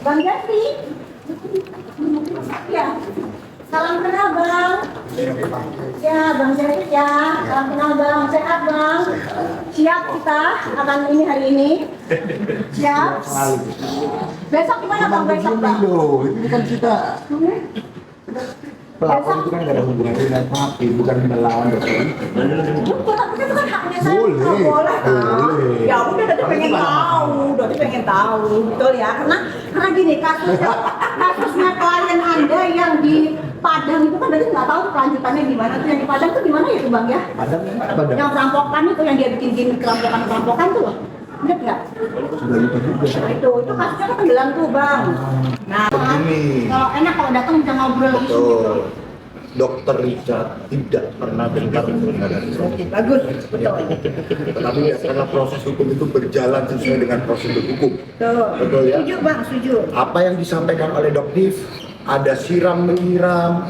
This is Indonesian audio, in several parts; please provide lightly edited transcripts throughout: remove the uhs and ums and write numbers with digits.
Bang Jafri. Ya. Salam kenal Bang. Ya Bang Jafri ya. Salam kenal Bang. Sehat Bang. Siap kita akan ini hari ini. Siap. Besok gimana Bang? Besok Bang. Ini kan kita pelapor itu kan gak ada hubungannya dengan papi, bukan melawan dokter. Tapi itu kan haknya saya. Boleh. Boleh. Ya udah tadi pengen tahu, betul ya. Karena gini kasusnya klien Anda yang di Padang itu kan berarti nggak tahu kelanjutannya gimana. Tuh yang di Padang tuh gimana ya tuh Bang ya? Padang. Yang perampokan itu yang dia bikin perampokan tuh loh. Ingat nggak? Sudah lupa juga. Itu kasusnya kan tenggelam tuh Bang. Nah, begini. kalau enak kalau datang bisa ngobrol isu gitu. Dokter Richard tidak pernah gentar untuk menghadapi Oke, bagus, betul. Tetapi ya, karena proses hukum itu berjalan sesuai dengan prosedur hukum. Betul ya? Setuju Bang, setuju. Apa yang disampaikan oleh Doktif, ada siram menyiram,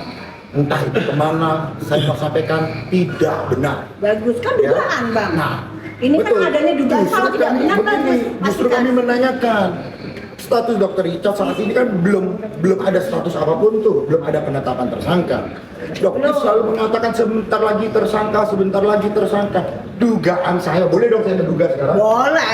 entah itu kemana, saya mau sampaikan tidak benar. Bagus, kan Ya. dugaan Bang. Nah, ini betul. kan adanya dugaan, kalau tidak benar kan Justru kami menanyakan status Dokter Richard saat ini kan belum ada status apapun tuh, belum ada penetapan tersangka. Dokter selalu mengatakan sebentar lagi tersangka. Dugaan saya, boleh dong saya menduga sekarang? Boleh.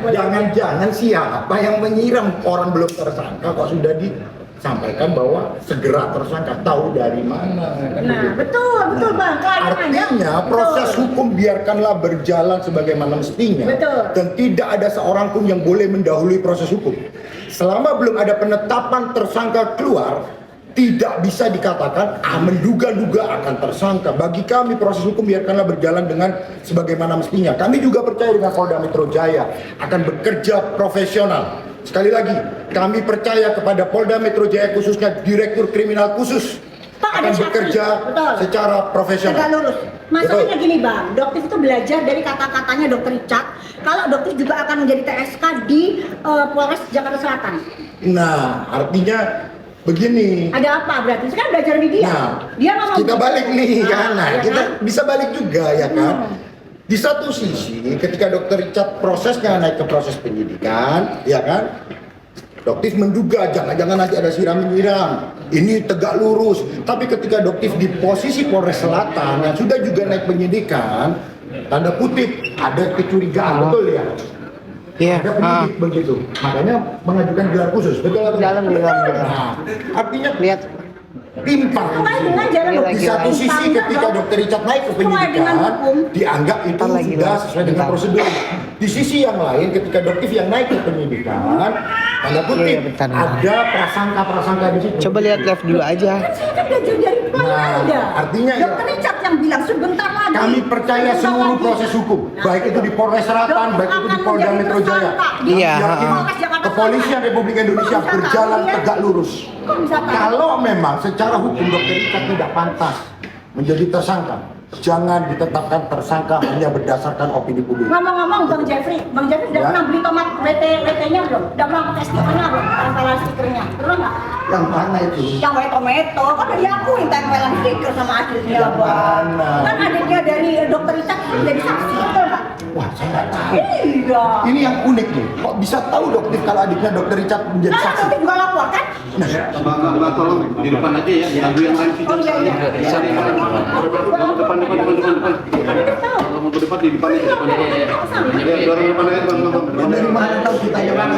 Jangan-jangan siapa yang menyiram orang belum tersangka kok sudah disampaikan bahwa segera tersangka, tahu dari mana? Kan Nah, begitu. betul Bang. Artinya proses hukum biarkanlah berjalan sebagaimana mestinya. Betul. Dan tidak ada seorang pun yang boleh mendahului proses hukum. Selama belum ada penetapan tersangka keluar, tidak bisa dikatakan menduga-duga akan tersangka. Bagi kami proses hukum biarkanlah berjalan dengan sebagaimana mestinya. Kami juga percaya dengan Polda Metro Jaya akan bekerja profesional. Sekali lagi, kami percaya kepada Polda Metro Jaya khususnya Direktur Kriminal Khusus Pak, akan bekerja secara profesional. Tegak lurus. Masalahnya gini Bang, Dokter itu belajar dari kata-katanya Dokter Richard. Kalau Dokter juga akan menjadi TSK di Polres Jakarta Selatan. Nah, artinya begini. Ada apa berarti? Saya kan belajar di dia. Nah, Dia ngomong kita balik nih kan. Nah, ya kita kan? bisa balik juga ya kan. Di satu sisi, ketika Dokter Richard prosesnya naik ke proses penyidikan, ya kan, Doktif menduga jangan-jangan nanti ada siram menyiram. Ini tegak lurus. Tapi ketika Doktif di posisi Polres Selatan yang sudah juga naik penyidikan, tanda kutip ada kecurigaan, betul ya? Iya. Ada penyidik begitu. Makanya mengajukan gelar khusus, betul atau Dalam. Nah, artinya Lihat. timpang. Sesuai dengan jalan Ini Di satu sisi ketika Dokter Richard naik ke Sesuai dengan penyidikan, hukum. dianggap itu Lagi sudah lah. sesuai dengan prosedur. Di sisi yang lain ketika Doktif yang naik ke penyidikan, tanda kutip Iya, bentar. ada prasangka di situ. Coba lihat live dulu aja. Saya kan belajar dari Polda. artinya ya, Dokter Richard yang bilang sebentar lagi. kami percaya sebentar seluruh lagi. proses hukum, baik itu di Polres Selatan, Dokter baik itu di akan Polda menjadi Metro Jaya. tersangka di Iya, Yakin Polres Jakarta Kepolisian Republik Indonesia Kok bisa tahu, berjalan ya? tegak lurus. Kok bisa tahu? Kalau memang secara hukum Dokter Richard tidak pantas menjadi tersangka, jangan ditetapkan tersangka hanya berdasarkan opini publik. Ngomong-ngomong Bang Jeffrey udah Ya. pernah beli tomat WT-nya belum? Udah pernah pakai stikernya belum? Tempelan stikernya? Pernah nggak? Yang mana itu? Yang kayak tomato, kan udah diakuin tempelan stiker sama adiknya Yang Bang. mana? Kan adiknya dari Dokter Richard jadi saksi, betul nggak? Wah, saya nggak tahu. Iya. Ini yang unik nih. Kok bisa tahu Dokter kalau adiknya Dokter Richard menjadi Nah, saksi? Dokter juga lapor kan? Mbak, tolong di depan aja ya, lagu yang lain Oh iya iya. depan. Kalau mau ke depan di depan aja, depan. Ya, dorong depan aja, Bang. Dari mana tahu kita yang mana?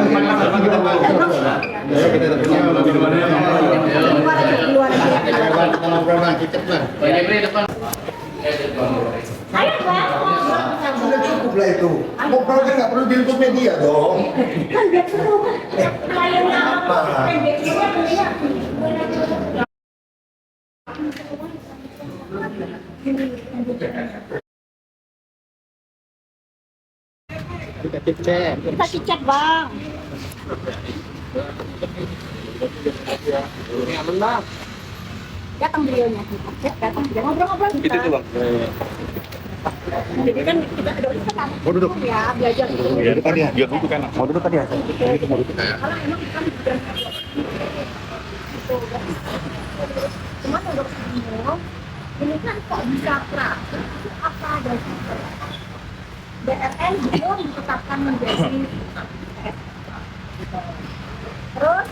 Ya, kita depannya lebih depan aja. Keluar aja, keluar aja. Ayo Bang. Sudah cukup lah itu. Ngobrol kan nggak perlu diliput media dong. Kan biar seru kan? Kliennya apa? Kan biar seru kan? Kita cek. Kita cek Bang. Datang beliaunya. Datang dia ngobrol-ngobrol kita. Itu tuh, Bang. Jadi kan kita kan Mau duduk? ya belajar gitu. Ya, depan ya. Biar duduk kan. Mau duduk tadi ya? Kalau emang kita bukan gitu. Cuman untuk bingung, ini kan kok bisa praktik itu apa dasar? BRN belum ditetapkan menjadi Terus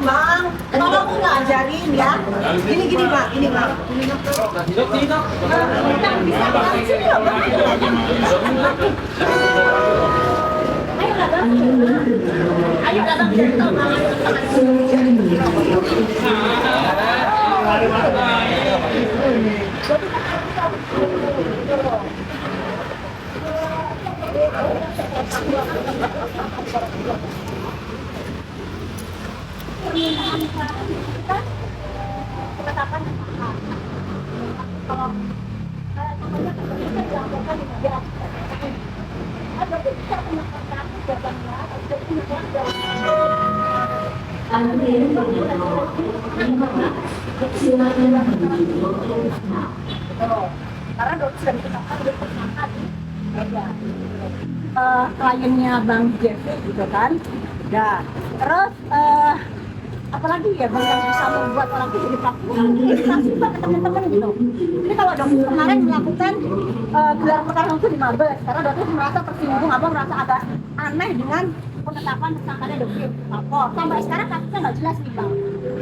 Bang, kalau aku nggak ajarin ya. Gini Pak, ini Pak. Bisa langsung ya Bang. Ayo datang karena dokter sudah ditetapkan udah tersangka kliennya Bang Jeffrey gitu kan. Nah, terus apalagi ya Bang yang bisa membuat orang itu jadi pelaku inspirasi buat teman-teman gitu. Jadi kalau dokter kemarin melakukan gelar perkara itu di Mabes, karena dokter merasa tersinggung, Abang merasa agak aneh dengan penetapan tersangkanya dokter lapor. Sampai sekarang kasusnya nggak jelas nih Bang.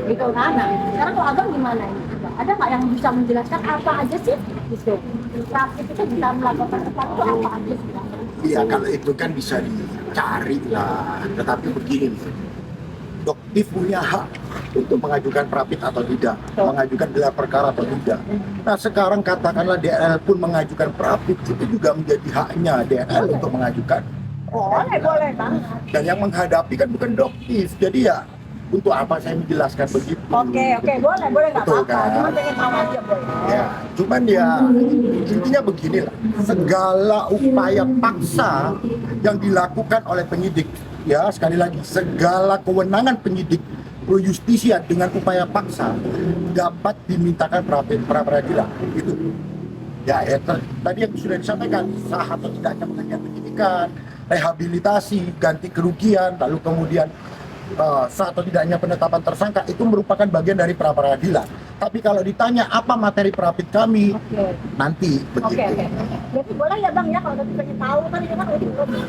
Gitu kan. Nah, sekarang kalau Abang gimana ini? Ada nggak yang bisa menjelaskan apa aja sih gitu? Praktik itu bisa melakukan tepat itu apa aja sih Bang? Iya, kalau itu kan bisa dicari lah. Tetapi begini nih, Doktif punya hak untuk mengajukan prapit atau tidak, mengajukan gelar perkara atau tidak. Nah sekarang katakanlah DRL pun mengajukan prapit, itu juga menjadi haknya DRL untuk mengajukan. Boleh banget. Dan yang menghadapi kan bukan Doktif, jadi ya untuk apa saya menjelaskan begitu? Oke, boleh nggak Betul, apa-apa. kan? Cuma pengen tahu aja boleh. Ya, cuman ya intinya beginilah, segala upaya paksa yang dilakukan oleh penyidik, ya sekali lagi segala kewenangan penyidik pro justisia dengan upaya paksa dapat dimintakan pra peradilan itu. Ya, tadi yang sudah disampaikan sah atau tidaknya penghentian penyidikan, rehabilitasi, ganti kerugian, lalu kemudian sah atau tidaknya penetapan tersangka itu merupakan bagian dari pra peradilan. Tapi kalau ditanya apa materi prapit kami, nanti begitu. Oke. Jadi boleh ya Bang ya kalau tadi pengen tahu kan ini kan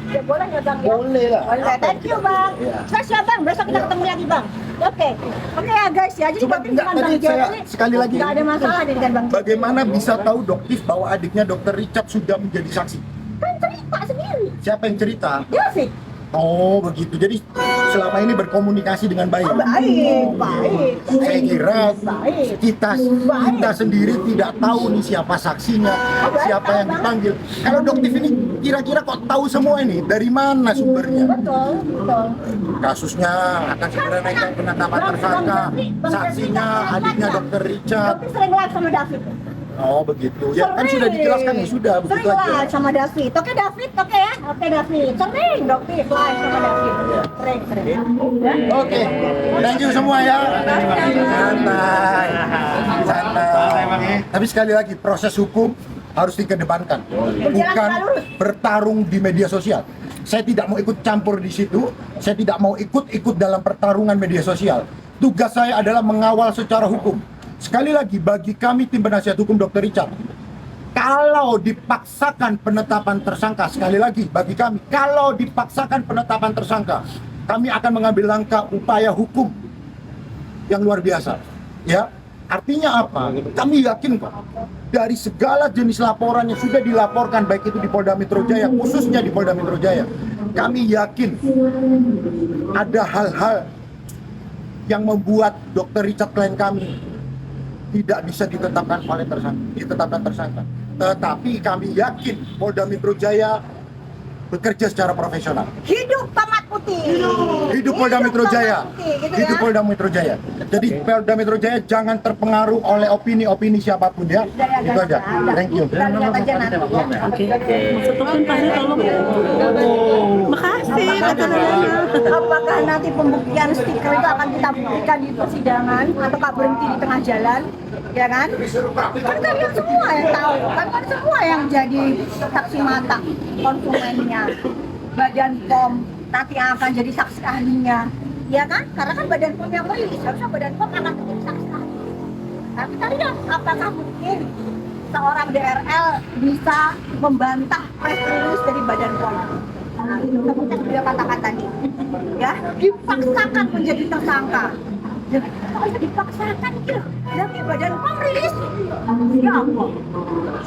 ya boleh ya Bang ya. Boleh lah. Boleh. Thank you Bang. Ya. Siap Bang, besok kita ketemu lagi Bang. Oke ya guys ya. Jadi Cuma Bang enggak, dengan tadi Bang saya Jeffrey sekali lagi, nggak ada masalah nih dengan Bang Jeffrey. bagaimana bisa tahu Doktif bahwa adiknya Dokter Richard sudah menjadi saksi? Kan cerita sendiri. Siapa yang cerita? Jeffrey. Oh begitu, jadi selama ini berkomunikasi dengan baik. Baik. Saya kira Baik. kita sendiri tidak tahu nih siapa saksinya, siapa yang dipanggil. Kalau Doktif ini kira-kira kok tahu semua ini? Dari mana sumbernya? Betul. Kasusnya akan segera naik ke penetapan tersangka, saksinya adiknya Dokter Richard. Dokter sering live sama David. Oh begitu, ya kan sudah dijelaskan ya sudah begitu sering aja. live sama David. Oke David, oke ya. Oke David, sering Dokter live sama David. Sering. Oke, thank you semua ya. Santai. Tapi sekali lagi proses hukum harus dikedepankan, bukan bertarung di media sosial. Saya tidak mau ikut campur di situ. Saya tidak mau ikut dalam pertarungan media sosial. Tugas saya adalah mengawal secara hukum. Sekali lagi, bagi kami tim penasihat hukum Dr. Richard, kalau dipaksakan penetapan tersangka, sekali lagi bagi kami, kalau dipaksakan penetapan tersangka, kami akan mengambil langkah upaya hukum yang luar biasa. Ya, artinya apa? Kami yakin kok dari segala jenis laporan yang sudah dilaporkan, baik itu di Polda Metro Jaya, khususnya di Polda Metro Jaya, kami yakin ada hal-hal yang membuat Dr. Richard klien kami tidak bisa ditetapkan tersangka. Tetapi kami yakin Polda Metro Jaya bekerja secara profesional. Hidup Pamat Putih. Hidup Polda Metro Jaya. Gitu Hidup ya. Polda Metro Jaya. Jadi Polda Metro Jaya jangan terpengaruh oleh opini-opini siapapun ya. Itu aja. Thank you. Kita lihat aja nanti ya. Setupin Pak Heru tolong. Makasih Apakah nanti pembuktian stiker itu akan kita buktikan di persidangan atau berhenti di tengah jalan, ya kan? Kan kalian semua yang tahu, kan semua yang jadi saksi mata konsumennya. Badan POM nanti yang akan jadi saksi ahlinya, ya kan? Karena kan Badan POM yang merilis, harusnya Badan POM akan menjadi saksi ahli. Nah, kita lihat apakah mungkin seorang DRL bisa membantah press release dari Badan POM. Nah, itu seperti yang beliau katakan tadi, ya, dipaksakan menjadi tersangka. Kalau dipaksakan gitu, nanti Badan POM rilis, ya ampun.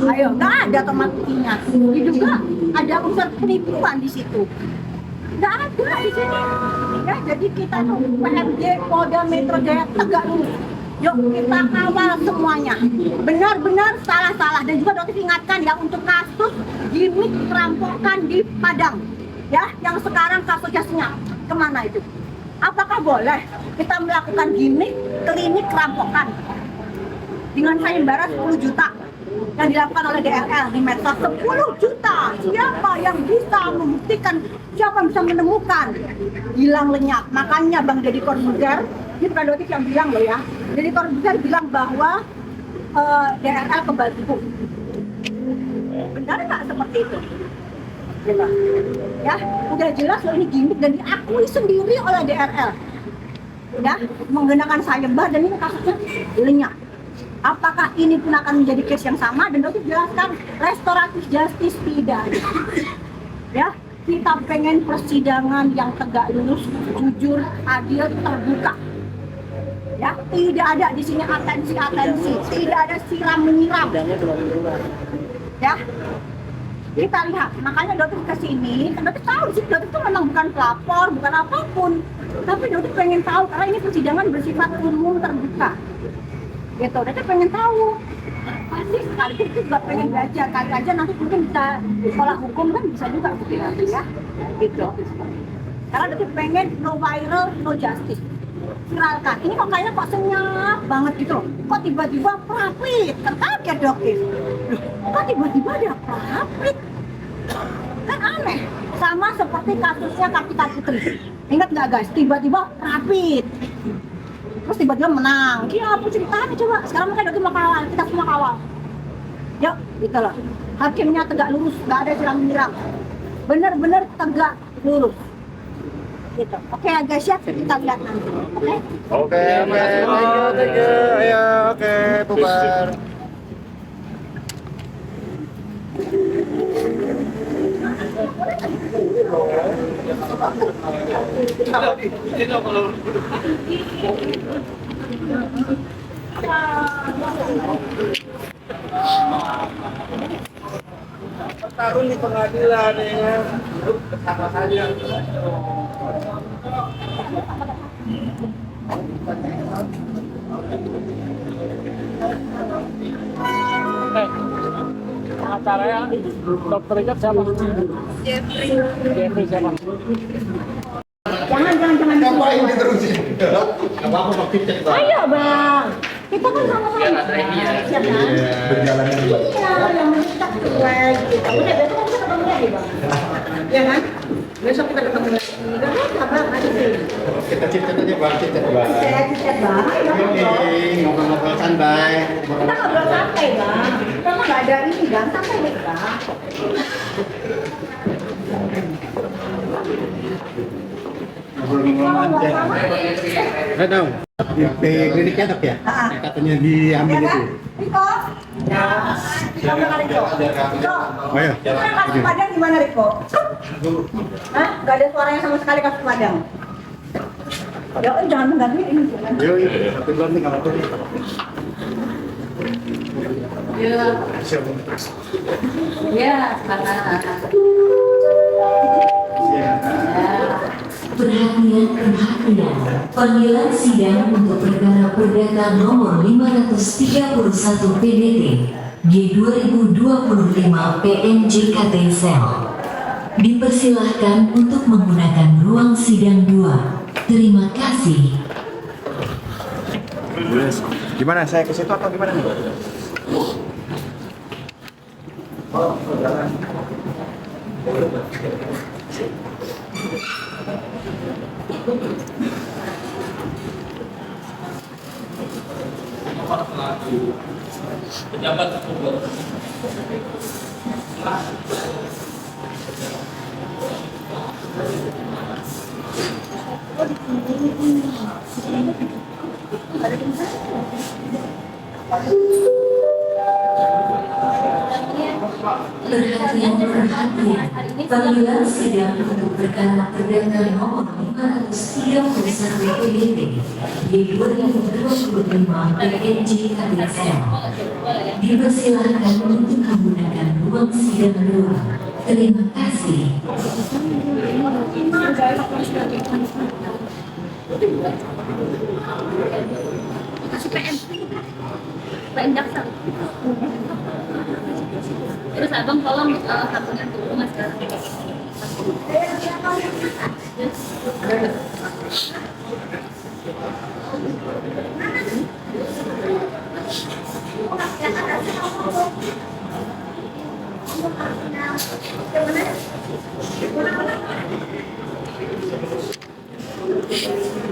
Ayo, nggak ada otomatisnya. Diduga ada unsur penipuan di situ. Nggak ada di sini. Ya, jadi kita tuh PMJ Polda Metro Jaya tegak lurus. Yuk kita kawal semuanya. Benar-benar salah-salah, dan juga dokter ingatkan ya untuk kasus gimmick perampokan di Padang. Ya, yang sekarang kasusnya kemana itu? Apakah boleh kita melakukan gimmick klinik perampokan dengan sayembara 10 juta yang dilakukan oleh DRL di medsos? 10 juta. Siapa yang bisa membuktikan, siapa yang bisa menemukan? Hilang lenyap. Makanya Bang Deddy Corbuzier, ini bukan notif yang bilang loh ya, Deddy Corbuzier bilang bahwa DRL kebal tipu. Benar nggak seperti itu? Gitu. Ya, udah jelas loh ini gimmick dan diakui sendiri oleh DRL. Ya, menggunakan sayembara dan ini kasusnya lenyap. Apakah ini pun akan menjadi case yang sama? Dan dokter jelaskan restoratif justice tidak ada. Ya, kita pengen persidangan yang tegak lurus, jujur, adil, terbuka. Ya, tidak ada di sini atensi, tidak ada siram menyiram. Ya, kita lihat, makanya dokter kesini, dokter tahu sih, dokter itu memang bukan pelapor, bukan apapun, tapi dokter pengen tahu karena ini persidangan bersifat umum terbuka. Gitu, dokter pengen tahu. Pasti sekaligus itu juga pengen belajar, kali aja nanti mungkin bisa sekolah hukum kan bisa juga gitu ya, gitu. Karena dokter pengen no viral, no justice. Viralkan, ini kok kayaknya kok senyap banget gitu, kok tiba-tiba profit, terkaget dokter. Kok tiba-tiba ada profit? Kan aneh, sama seperti kasusnya Kartika Putri. Ingat nggak guys, tiba-tiba profit, terus tiba-tiba menang. Iya, apa ceritanya coba? Sekarang mereka dokter mau kawal, kita semua kawal. Yuk, gitu loh. Hakimnya tegak lurus, nggak ada siram-siram. Bener-bener tegak lurus. Gitu. Oke guys ya, kita lihat nanti. Oke, thank you. Ayo, oke, bubar. Taruh di pengadilan ya. Sama saja. Pengacaranya dokter Richard siapa? Jeffrey siapa? Jangan. Ngapain diterusin? Apa-apa pakai cek, Bang. Ayo bang, kita kan sama-sama. Biar ada ini ya. Siap kan? Berjalan yang baik. Iya, yang kita sesuai gitu. Udah besok kita ketemu lagi bang. Ya kan? Besok kita ketemu lagi. Gak apa bang, aja sih. Kita cek aja, Bang. Cek, Bang. Cek bang. Ngobrol-ngobrol santai. Kita ngobrol santai bang. Kita mah nggak ada ini bang, santai nih bang. Ngobrol-ngobrol aja. Nggak tahu. Di kliniknya tapi ya? Katanya diambil Ya itu. kan? Riko? Ya. Riko mana Riko? Riko. Oh ya. Sekarang kasus Padang gimana Riko? Hah? Gak ada suaranya sama sekali kasus Padang. Ya jangan mengganggu ini. Yuk, satu bulan nih kalau tuh. Ya, karena Perhatian. Panggilan sidang untuk perkara perdata nomor 531 PDT G2025 PNJKT Sel. Dipersilahkan untuk menggunakan ruang sidang 2. Terima kasih. Gimana, saya ke situ atau gimana nih? Pejabat Perhatian, panggilan sidang untuk perkara perdana nomor 531 PDT di 2025 PNJ KDSM. Dipersilakan untuk menggunakan ruang sidang 2. Terima kasih. Kasih PM jaksa. Terus abang tolong kartunya tuh mas sekarang.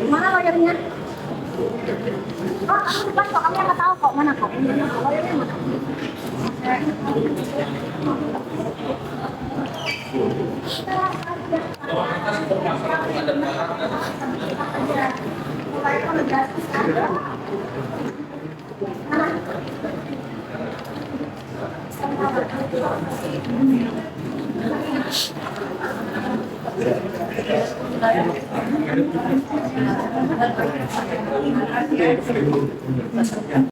Mana lawyernya? Oh, aku depan kok, kami nggak tahu kok mana kok. Lawyernya mana?